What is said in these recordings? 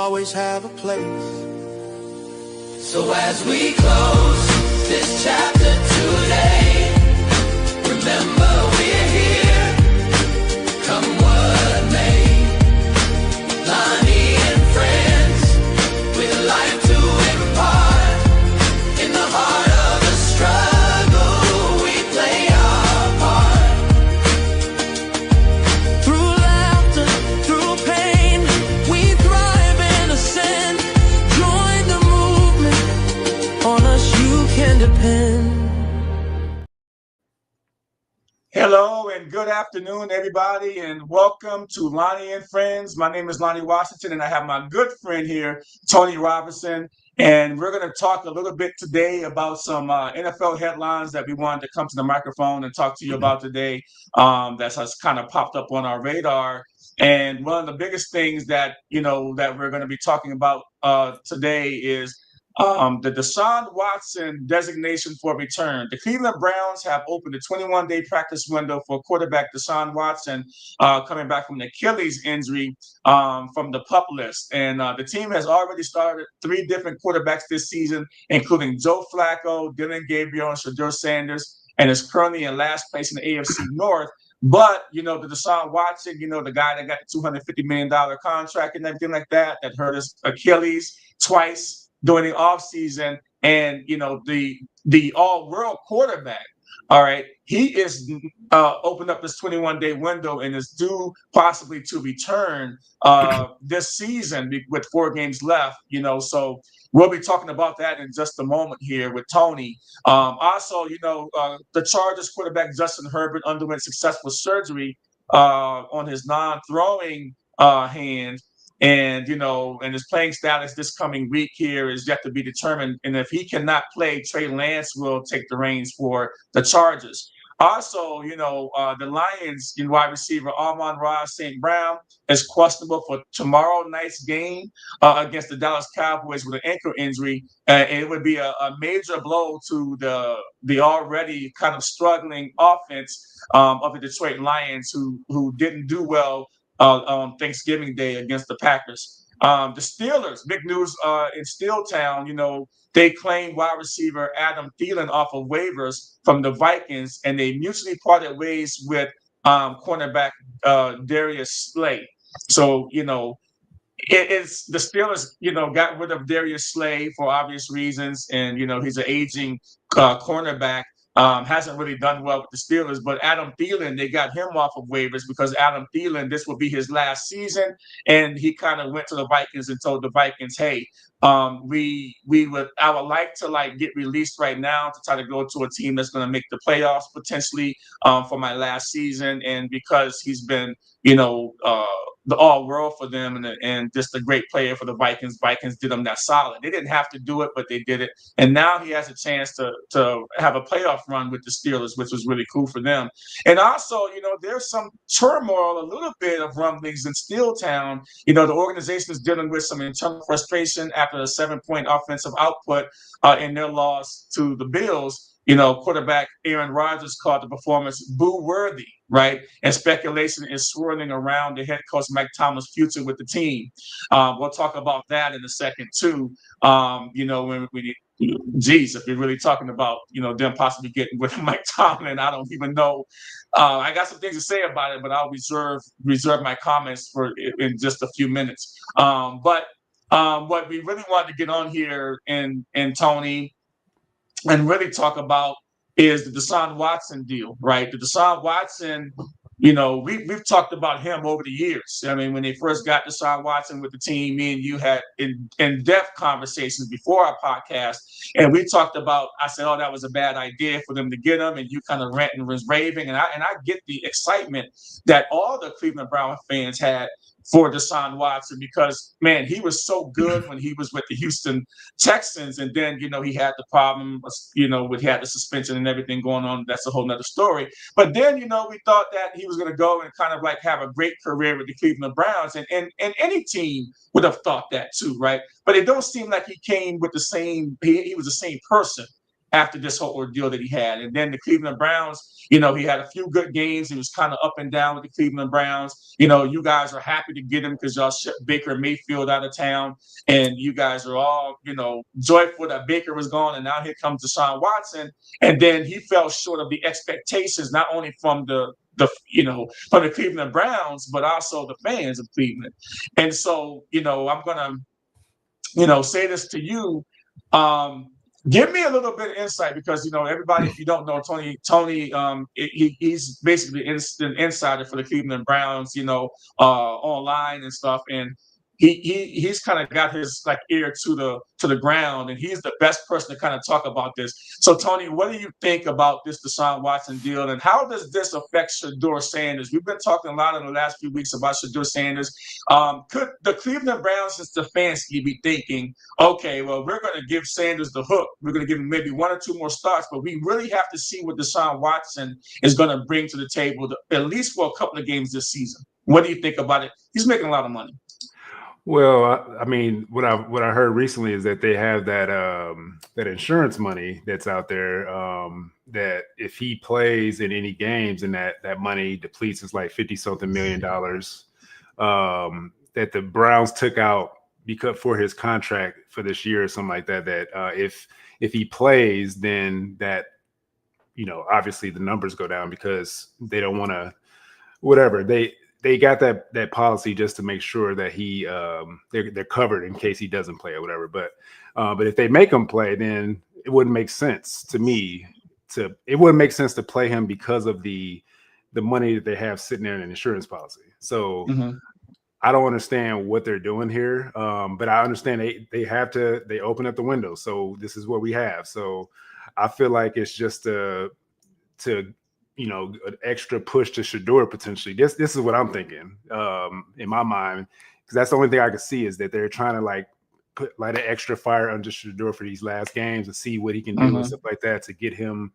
always have a place. So as we close this chapter today, remember we're here, come what may. Lonnie and friends, with life to impart. In the heart of the struggle, we play our part. Through laughter, through pain, we thrive and ascend. Join the movement, on us you can depend. Hello and good afternoon, everybody, and welcome to Lonnie and Friends. My name is Lonnie Washington, and I have my good friend here, Tony Robinson, and we're going to talk a little bit today about some NFL headlines that we wanted to come to the microphone and talk to you about today that has kind of popped up on our radar. And one of the biggest things that, that we're going to be talking about today is the Desean Watson designation for return. The Cleveland Browns have opened a 21-day practice window for quarterback Desean Watson coming back from the Achilles injury from the PUP list. And the team has already started 3 different quarterbacks this season, including Joe Flacco, Dylan Gabriel, and Shedeur Sanders, and is currently in last place in the AFC North. But, the Desean Watson, the guy that got the $250 million contract and everything like that hurt his Achilles twice during the offseason, and the all-world quarterback, all right, he is opened up this 21-day window and is due possibly to return this season with 4 games left. So we'll be talking about that in just a moment here with Tony. Also, the Chargers quarterback Justin Herbert underwent successful surgery on his non-throwing hand. And his playing status this coming week here is yet to be determined. And if he cannot play, Trey Lance will take the reins for the Chargers. Also, the Lions wide receiver Amon-Ra St. Brown is questionable for tomorrow night's game against the Dallas Cowboys with an ankle injury. And it would be a major blow to the already kind of struggling offense of the Detroit Lions, who didn't do well on Thanksgiving Day against the Packers. The Steelers, big news in Steeltown, they claimed wide receiver Adam Thielen off of waivers from the Vikings, and they mutually parted ways with cornerback Darius Slay. So, it's the Steelers, got rid of Darius Slay for obvious reasons, and, he's an aging cornerback. Hasn't really done well with the Steelers, but Adam Thielen, they got him off of waivers because Adam Thielen, this will be his last season, and he kind of went to the Vikings and told the Vikings, "Hey, I would like to get released right now to try to go to a team that's going to make the playoffs potentially for my last season," and because he's been, the all world for them and just a great player for the Vikings. Vikings did him that solid. They didn't have to do it, but they did it. And now he has a chance to have a playoff run with the Steelers, which was really cool for them. And also, there's some turmoil, a little bit of rumblings in Steeltown. The organization is dealing with some internal frustration after a 7-point offensive output in their loss to the Bills. Quarterback Aaron Rodgers called the performance boo-worthy, right? And speculation is swirling around the head coach Mike Tomlin's future with the team. We'll talk about that in a second too. When if you're really talking about, them possibly getting with Mike Tomlin, I don't even know. I got some things to say about it, but I'll reserve my comments for in just a few minutes. But what we really wanted to get on here and Tony and really talk about is the Desean Watson deal, right? The Desean Watson, we've talked about him over the years. I mean, when they first got Desean Watson with the team, me and you had in-depth conversations before our podcast, and we talked about, I said, that was a bad idea for them to get him, and you kind of ranting and was raving, and I get the excitement that all the Cleveland Brown fans had for Desean Watson because, man, he was so good when he was with the Houston Texans. And then, he had the problem, he had the suspension and everything going on. That's a whole nother story. But then, we thought that he was going to go and kind of have a great career with the Cleveland Browns. And any team would have thought that too, right? But it don't seem like he came with the same, he was the same person after this whole ordeal that he had. And then the Cleveland Browns, he had a few good games. He was kind of up and down with the Cleveland Browns. You guys are happy to get him because y'all shipped Baker Mayfield out of town. And you guys are all, joyful that Baker was gone. And now here comes Deshaun Watson. And then he fell short of the expectations, not only from from the Cleveland Browns, but also the fans of Cleveland. And so, I'm gonna, say this to you. Give me a little bit of insight because everybody, if you don't know Tony, he's basically an insider for the Cleveland Browns, online and stuff, and he's kind of got his ear to the ground, and he's the best person to kind of talk about this. So Tony, what do you think about this Deshaun Watson deal, and how does this affect Shedeur Sanders? We've been talking a lot in the last few weeks about Shedeur Sanders. Could the Cleveland Browns and Stefanski be thinking, okay, well, we're going to give Sanders the hook. We're going to give him maybe 1 or 2 more starts, but we really have to see what Deshaun Watson is going to bring to the table, at least for a couple of games this season. What do you think about it? He's making a lot of money. Well, I mean, what I heard recently is that they have that insurance money that's out there, that if he plays in any games and that money depletes, it's like $50-something million, that the Browns took out because for his contract for this year or something like that, that if he plays, then that, obviously the numbers go down because they don't want to, whatever. They got that policy just to make sure that they're covered in case he doesn't play or whatever. But if they make him play, then it wouldn't make sense to me to play him because of the money that they have sitting there in an insurance policy. So I don't understand what they're doing here. But I understand they open up the window. So this is what we have. So I feel like it's just to an extra push to Shedeur potentially. This is what I'm thinking in my mind, because that's the only thing I can see is that they're trying to put an extra fire under Shedeur for these last games and see what he can do and stuff like that to get him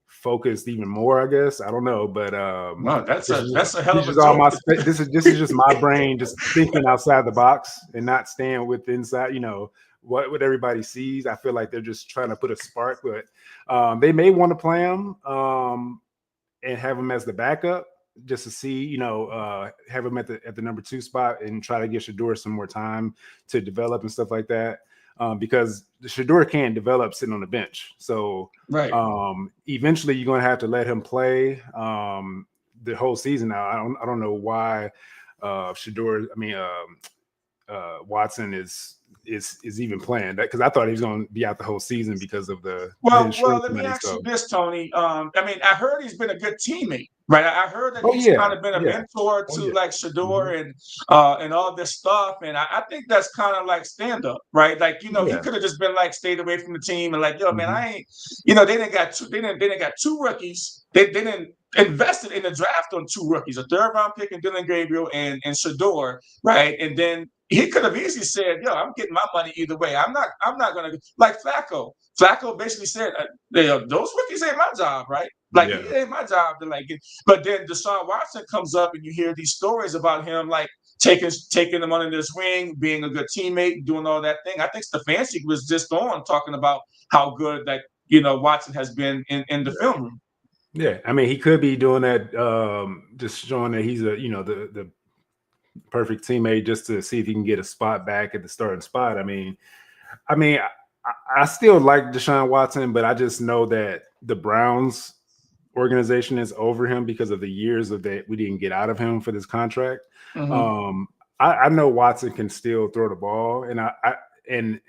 focused even more. I guess I don't know, but no, that's a hell of a joke. This is just my brain just thinking outside the box and not staying with inside. What everybody sees. I feel like they're just trying to put a spark, but they may want to play him and have him as the backup just to see, have him at the number 2 spot and try to give Shedeur some more time to develop and stuff like that. Because the Shedeur can't develop sitting on the bench. So right. Eventually you're going to have to let him play the whole season. Now, I don't know why Watson is even playing that, because I thought he was going to be out the whole season because of the well let me ask you this, Tony. I heard he's been a good teammate, right? I heard that he's kind of been a mentor to Shedeur and all this stuff, and I think that's kind of stand up, right? He could have just been stayed away from the team and man, I ain't, they didn't got 2 rookies. They didn't invested in the draft on 2 rookies, a 3rd round pick in Dylan Gabriel and Shedeur, right? And then he could have easily said, I'm getting my money either way. I'm not going to, Flacco. Flacco basically said, those rookies ain't my job, right? It ain't my job to get. But then Deshaun Watson comes up and you hear these stories about him, taking them under his wing, being a good teammate, doing all that thing. I think Stefanski was just on talking about how good Watson has been in the film room. Yeah, he could be doing that, just showing that he's the perfect teammate just to see if he can get a spot back at the starting spot. I still like Deshaun Watson, but I just know that the Browns organization is over him because of the years that we didn't get out of him for this contract. I know Watson can still throw the ball, and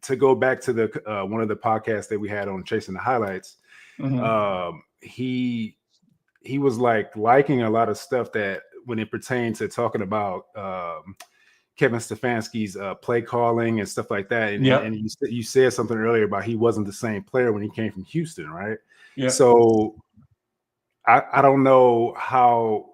to go back to the one of the podcasts that we had on Chasing the Highlights. He was liking a lot of stuff that when it pertains to talking about Kevin Stefanski's play calling and stuff like that. And you said something earlier about he wasn't the same player when he came from Houston, right? Yeah. So I don't know how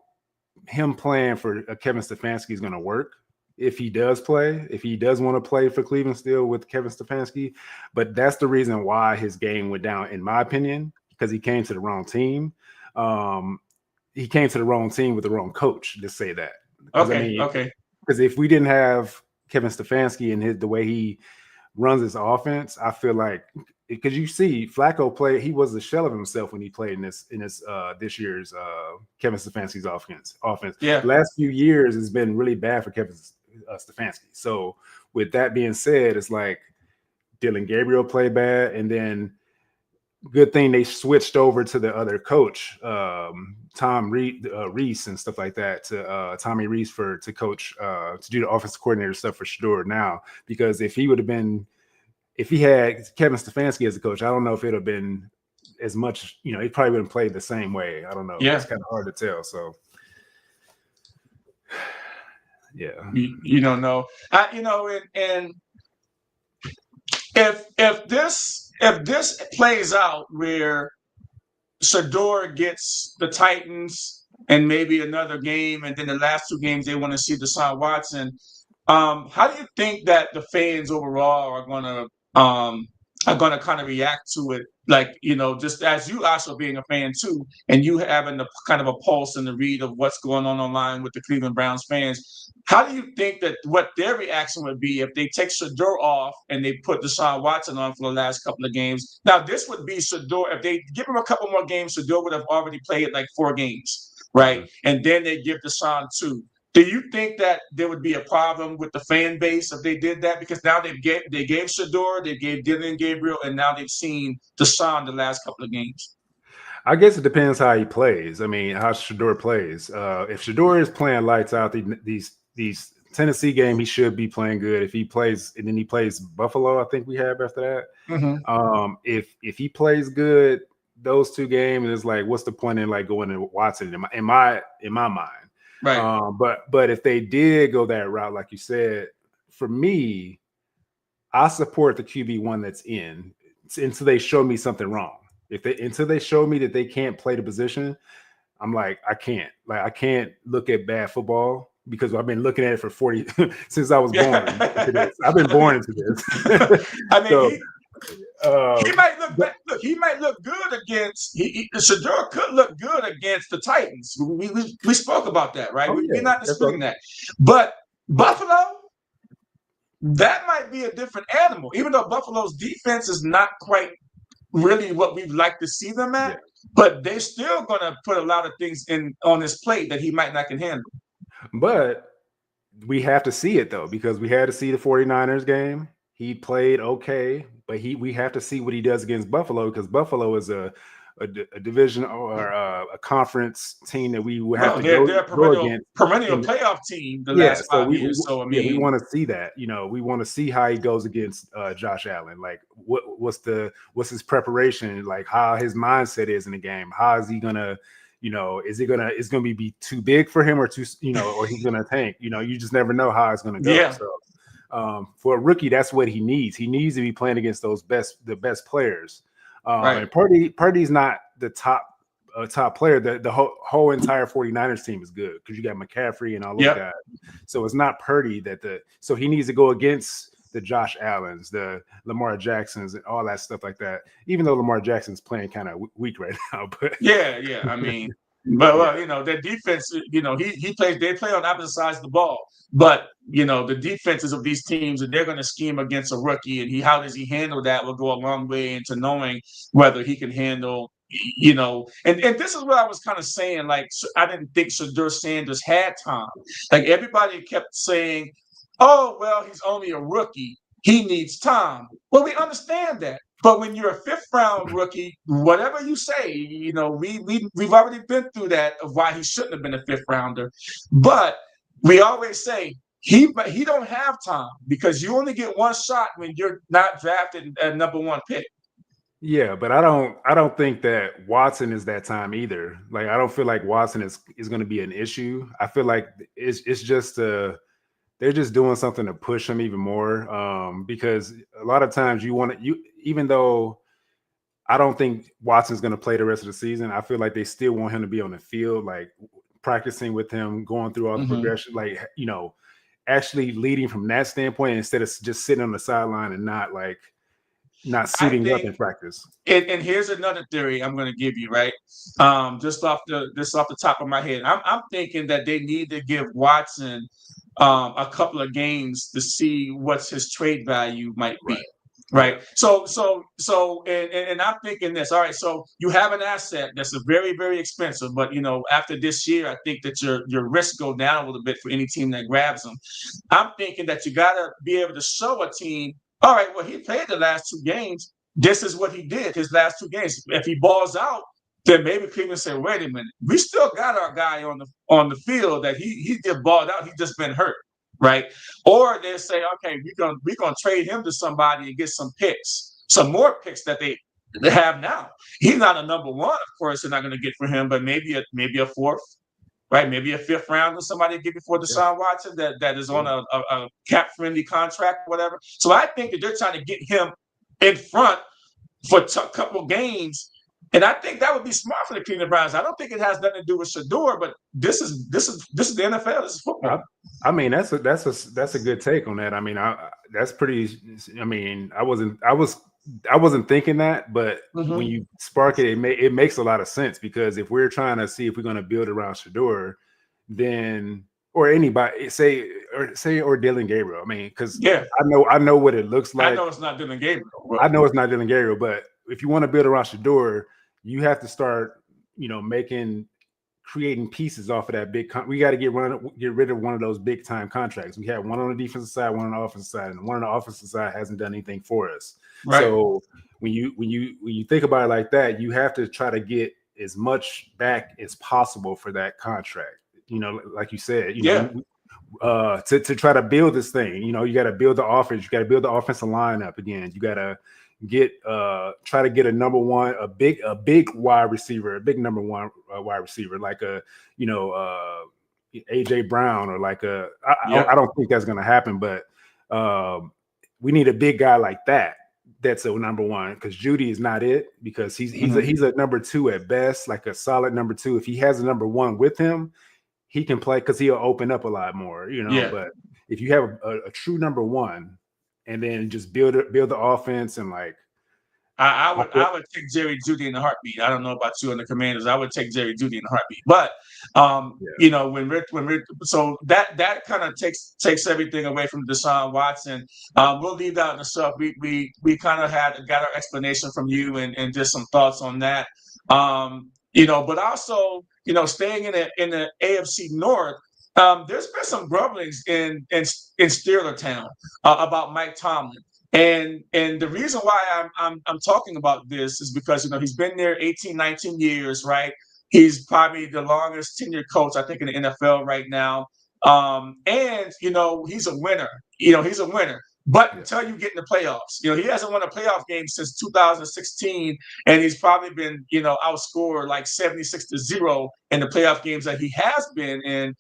him playing for Kevin Stefanski is going to work if he does play, if he does want to play for Cleveland still with Kevin Stefanski. But that's the reason why his game went down, in my opinion, because he came to the wrong team. He came to the wrong team with the wrong coach. Just say that. Okay. Because if we didn't have Kevin Stefanski and the way he runs his offense, I feel like because you see Flacco play, he was the shell of himself when he played in this this year's Kevin Stefanski's offense. Yeah. The last few years has been really bad for Kevin Stefanski. So with that being said, it's like Dylan Gabriel played bad, and then good thing they switched over to the other coach, Tom Reese and stuff like that, to Tommy Reese to coach to do the offensive coordinator stuff for Shador now. Because if he had Kevin Stefanski as a coach, I don't know if it would have been as much. He probably wouldn't play the same way. I don't know. Yeah. It's kind of hard to tell. So yeah, you don't know. And if this plays out where Shador gets the Titans and maybe another game, and then the last two games they want to see Deshaun Watson, how do you think that the fans overall are gonna kind of react to it? Like, just as you also being a fan too, and you having kind of a pulse and the read of what's going on online with the Cleveland Browns fans, how do you think that what their reaction would be if they take Shador off and they put Deshaun Watson on for the last couple of games? Now, this would be Shador. If they give him a couple more games, Shador would have already played like 4 games, right? Mm-hmm. And then they give Deshaun 2. Do you think that there would be a problem with the fan base if they did that? Because now they gave Shador, they gave Dylan Gabriel, and now they've seen Deshaun the last couple of games. I guess it depends how he plays. I mean, how Shador plays. If Shador is playing lights out, these Tennessee game, he should be playing good. If he plays, and then he plays Buffalo, I think we have after that. Mm-hmm. If he plays good those 2 games, it's like, what's the point in like going to Watson in my mind? Right. But if they did go that route, like you said, for me, I support the QB1 that's in until they show me something wrong. Until they show me that they can't play the position, I'm like, I can't look at bad football because I've been looking at it for 40 since I was born. I've been born into this. I mean, he might look bad. Look, he might look good against. Shador could look good against the Titans. We spoke about that, right? We're not disputing that. But Buffalo, that might be a different animal. Even though Buffalo's defense is not quite really what we'd like to see them at, but they're still going to put a lot of things on his plate that he might not can handle. But we have to see it though, because we had to see the 49ers game. He played okay, but we have to see what he does against Buffalo, because Buffalo is a division or a conference team that we would have to go against. Perennial playoff team the last 5 years. So I mean, we want to see that. We want to see how he goes against Josh Allen. Like, what's his preparation? Like, how his mindset is in the game. How is he gonna? Is it gonna be too big for him, or too, or he's gonna tank? You just never know how it's gonna go. Yeah. So, for a rookie, that's what he needs. He needs to be playing against the best players. Right. And Purdy's not the top player. The whole entire 49ers team is good because you got McCaffrey and all those guys. So it's not Purdy so he needs to go against the Josh Allens, the Lamar Jacksons, and all that stuff like that. Even though Lamar Jackson's playing kind of weak right now, but yeah. I mean, but their defense, they play on opposite sides of the ball. But the defenses of these teams, and they're going to scheme against a rookie, and how does he handle that will go a long way into knowing whether he can handle. And this is what I was kind of saying. Like, I didn't think Shador Sanders had time. Like, everybody kept saying, "Oh, well, he's only a rookie. He needs time." Well, we understand that. But when you're a 5th-round rookie, whatever you say, we've already been through that of why he shouldn't have been a 5th-rounder. But we always say he don't have time, because you only get one shot when you're not drafted at number 1 pick. Yeah, but I don't think that Watson is that time either. Like, I don't feel like Watson is going to be an issue. I feel like it's just they're just doing something to push him even more, because a lot of times even though I don't think Watson's going to play the rest of the season, I feel like they still want him to be on the field, like practicing with him, going through all the progression, like, actually leading from that standpoint, instead of just sitting on the sideline and not suiting up in practice. And here's another theory I'm going to give you, right? Just off the top of my head, I'm thinking that they need to give Watson a couple of games to see what's his trade value might be. Right. Right. So, and I'm thinking this. All right. So you have an asset that's a very, very expensive, but after this year, I think that your risk go down a little bit for any team that grabs them. I'm thinking that you got to be able to show a team. All right. Well, he played the last 2 games. This is what he did his last 2 games. If he balls out, then maybe people say, "Wait a minute, we still got our guy on the field that he just balled out. He's just been hurt." Right. Or they say, okay, we're gonna trade him to somebody and get some picks, some more picks that they have now. He's not a number 1, of course, they're not gonna get for him, but maybe a 4th, right? Maybe a 5th round or somebody to give before Desean Watson that is on a cap friendly contract, whatever. So I think that they're trying to get him in front for a couple games. And I think that would be smart for the Cleveland Browns. I don't think it has nothing to do with Shador, but this is the NFL. This is football. I mean, that's a good take on that. I mean, that's pretty. I mean, I wasn't thinking that, but when you spark it, it makes a lot of sense, because if we're trying to see if we're going to build around Shador, then or anybody or Dylan Gabriel. I mean, because I know what it looks like. I know it's not Dylan Gabriel. I know it's not Dylan Gabriel, but if you want to build around Shador, you have to start, creating pieces off of that big. We got to get rid of one of those big time contracts. We have one on the defensive side, one on the offensive side, and one on the offensive side hasn't done anything for us. Right. So when you think about it like that, you have to try to get as much back as possible for that contract. Like you said, to try to build this thing. You got to build the offense. You got to build the offensive line up again. You got to try to get a number 1, a big wide receiver, a big number 1 wide receiver, like AJ Brown, or like I don't think that's going to happen, but we need a big guy like that. That's a number 1, because Judy is not it, because he's a number 2 at best, like a solid number 2. If he has a number 1 with him, he can play, because he'll open up a lot more, But if you have a true number 1, and then just build the offense, and like I would take Jerry Jeudy in a heartbeat. I don't know about you and the Commanders. I would take Jerry Jeudy in a heartbeat. But when we're so that kind of takes everything away from Desean Watson. We'll leave that in the stuff. We kind of got our explanation from you and just some thoughts on that. But also staying in the AFC North. There's been some grumblings in Steeler Town about Mike Tomlin, and the reason why I'm talking about this is because he's been there 18, 19 years, right? He's probably the longest tenured coach, I think, in the NFL right now, and he's a winner. He's a winner. But until you get in the playoffs, he hasn't won a playoff game since 2016, and he's probably been outscored like 76-0 in the playoff games that he has been in,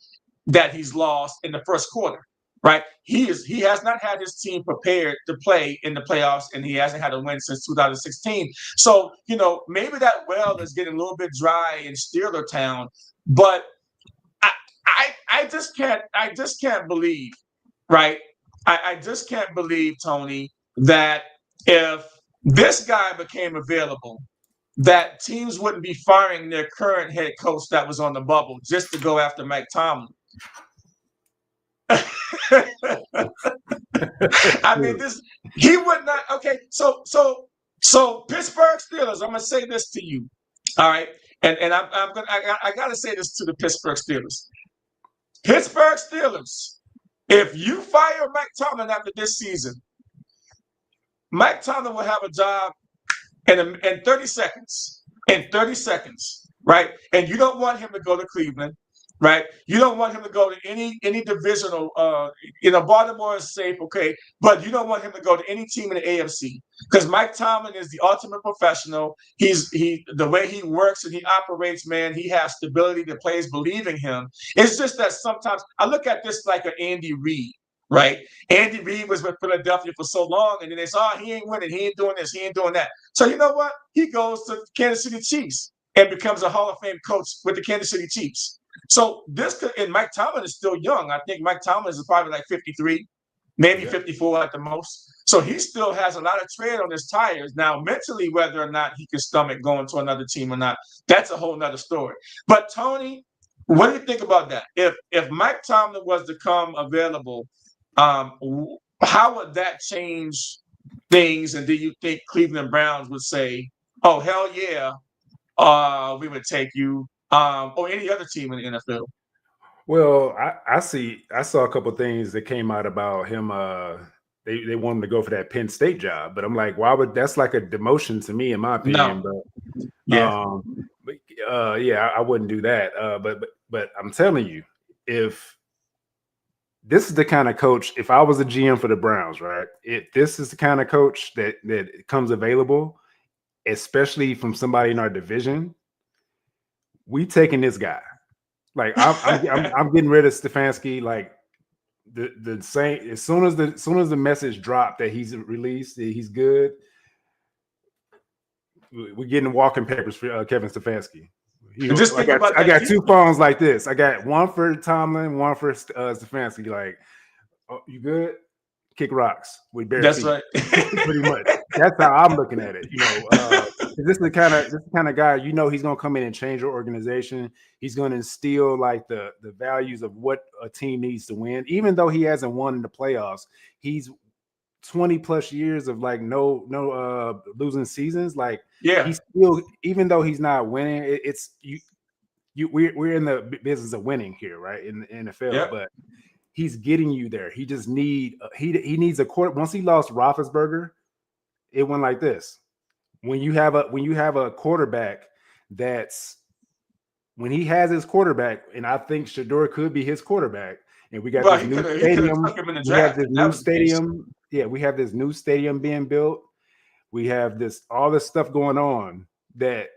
that he's lost in the first quarter, right? He has not had his team prepared to play in the playoffs, and he hasn't had a win since 2016. So, maybe that well is getting a little bit dry in Steeler Town, but I just can't believe, right? I just can't believe, Tony, that if this guy became available, that teams wouldn't be firing their current head coach that was on the bubble just to go after Mike Tomlin. I mean, he would not. Okay, so Pittsburgh Steelers. I'm gonna say this to you, all right, and I gotta say this to the Pittsburgh Steelers. Pittsburgh Steelers, if you fire Mike Tomlin after this season, Mike Tomlin will have a job in 30 seconds. In 30 seconds, right? And you don't want him to go to Cleveland. Right, you don't want him to go to any divisional. Baltimore is safe, okay, but you don't want him to go to any team in the AFC, because Mike Tomlin is the ultimate professional. The way he works and he operates, man, he has stability. The players believe in him. It's just that sometimes I look at this like an Andy Reid, right? Andy Reid was with Philadelphia for so long, and then they saw he ain't winning, he ain't doing this, he ain't doing that. So you know what? He goes to Kansas City Chiefs and becomes a Hall of Fame coach with the Kansas City Chiefs. So and Mike Tomlin is still young. I think Mike Tomlin is probably like 53, maybe 54 at the most. So he still has a lot of tread on his tires. Now, mentally, whether or not he can stomach going to another team or not, that's a whole nother story. But Tony, What do you think about that? If Mike Tomlin was to come available, how would that change things? And do you think Cleveland Browns would say, "Oh hell yeah, we would take you," or any other team in the NFL? Well, I saw a couple things that came out about him. They want him to go for that Penn State job, but I'm like, why would that's like a demotion to me, in my opinion. No. Yeah. Yeah, I wouldn't do that. But I'm telling you, if this is the kind of coach, if I was a GM for the Browns, right? If this is the kind of coach that comes available, especially from somebody in our division, we taking this guy. Like I'm getting rid of Stefanski. Like the same as soon as the message dropped that he's released, that he's good. We're getting walking papers for Kevin Stefanski. Just think about that. I got two phones like this. I got one for Tomlin, one for Stefanski. Like, oh, you good? Kick rocks with bare That's feet. right. Pretty much. That's how I'm looking at it. This is the kind of guy, he's gonna come in and change your organization. He's gonna instill like the values of what a team needs to win. Even though he hasn't won in the playoffs, he's 20 plus years of like no losing seasons. Like, yeah, he's still, even though he's not winning, we're in the business of winning here, right? In the NFL, yeah. But he's getting you there. He just he needs a quarter. Once he lost Roethlisberger, it went like this. When you have a quarterback that's, when he has his quarterback, and I think Shador could be his quarterback, and we got this new stadium. We have this new stadium. Yeah, we have this new stadium being built. We have all this stuff going on that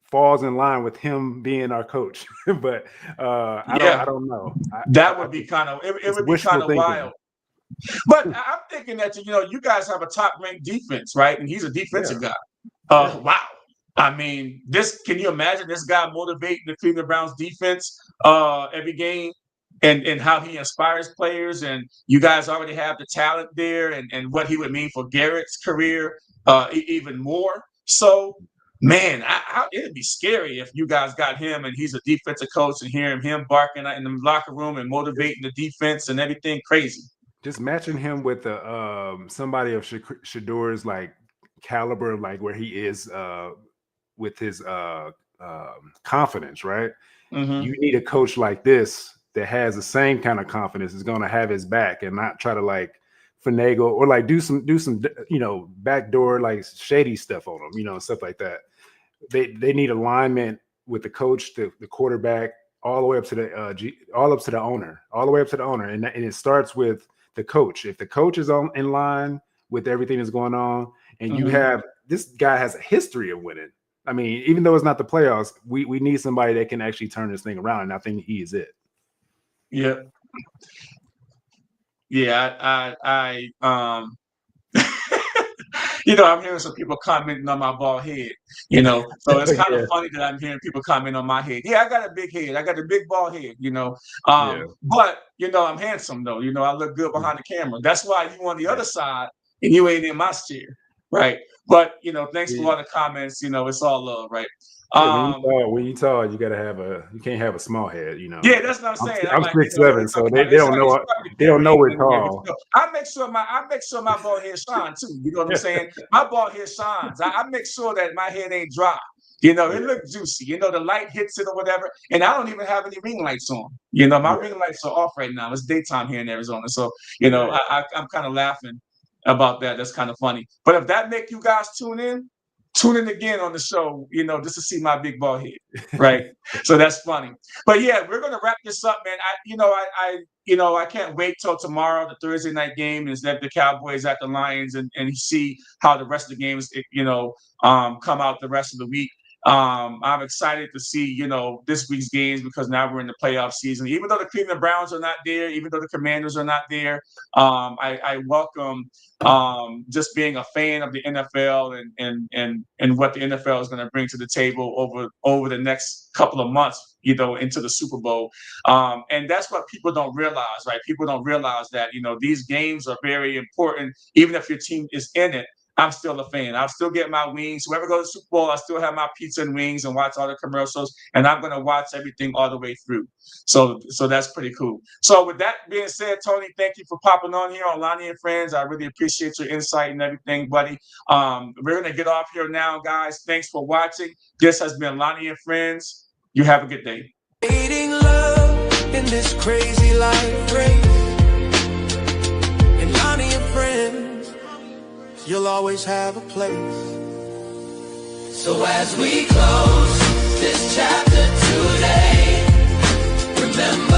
falls in line with him being our coach. But I don't know. That would be kind of it would be kind of wild. But I'm thinking that you guys have a top-ranked defense, right? And he's a defensive guy. Wow. I mean, can you imagine this guy motivating the Cleveland Browns defense every game, and how he inspires players? And you guys already have the talent there, and what he would mean for Garrett's career even more. So, man, it'd be scary if you guys got him and he's a defensive coach and hearing him barking in the locker room and motivating the defense and everything crazy. Just matching him with somebody of Shador's like caliber, like where he is with his confidence, right? Mm-hmm. You need a coach like this that has the same kind of confidence, is going to have his back and not try to like finagle or like do some backdoor like shady stuff on them, stuff like that. They need alignment with the coach, the quarterback, all the way up to the owner, and it starts with the coach. If the coach is in line with everything that's going on, and you have, this guy has a history of winning. I mean, even though it's not the playoffs, we need somebody that can actually turn this thing around, and I think he is it. Yeah. Yeah, I'm hearing some people commenting on my bald head, so it's kind of funny that I'm hearing people comment on my head. Yeah, I got a big head. I got a big bald head, but, I'm handsome though. I look good behind the camera. That's why you on the other side and you ain't in my chair. Right. But, thanks for all the comments. It's all love. Right. When you tall, you can't have a small head, Yeah, that's what I'm saying. I'm 6'7", so they don't know. They don't know we're tall. I make sure my bald head shines too. You know what I'm saying? My bald head shines. I make sure that my head ain't dry. It looks juicy. The light hits it or whatever. And I don't even have any ring lights on. My ring lights are off right now. It's daytime here in Arizona. So, I'm kind of laughing about that. That's kind of funny. But if that make you guys tune in again on the show, just to see my big bald head, right? So that's funny. But yeah, we're gonna wrap this up, man. I can't wait till tomorrow, the Thursday night game, is that the Cowboys at the Lions, and see how the rest of the games, come out the rest of the week. I'm excited to see, this week's games, because now we're in the playoff season. Even though the Cleveland Browns are not there, even though the Commanders are not there, I welcome just being a fan of the NFL and what the NFL is going to bring to the table over the next couple of months, into the Super Bowl. And that's what people don't realize, right? People don't realize that, these games are very important, even if your team is in it. I'm still a fan. I'll still get my wings. Whoever goes to the Super Bowl, I still have my pizza and wings and watch all the commercials. And I'm going to watch everything all the way through. So that's pretty cool. So with that being said, Tony, thank you for popping on here on Lonnie and Friends. I really appreciate your insight and everything, buddy. We're going to get off here now, guys. Thanks for watching. This has been Lonnie and Friends. You have a good day. Creating love in this crazy life race. And Lonnie and Friends, you'll always have a place. So as we close this chapter today, remember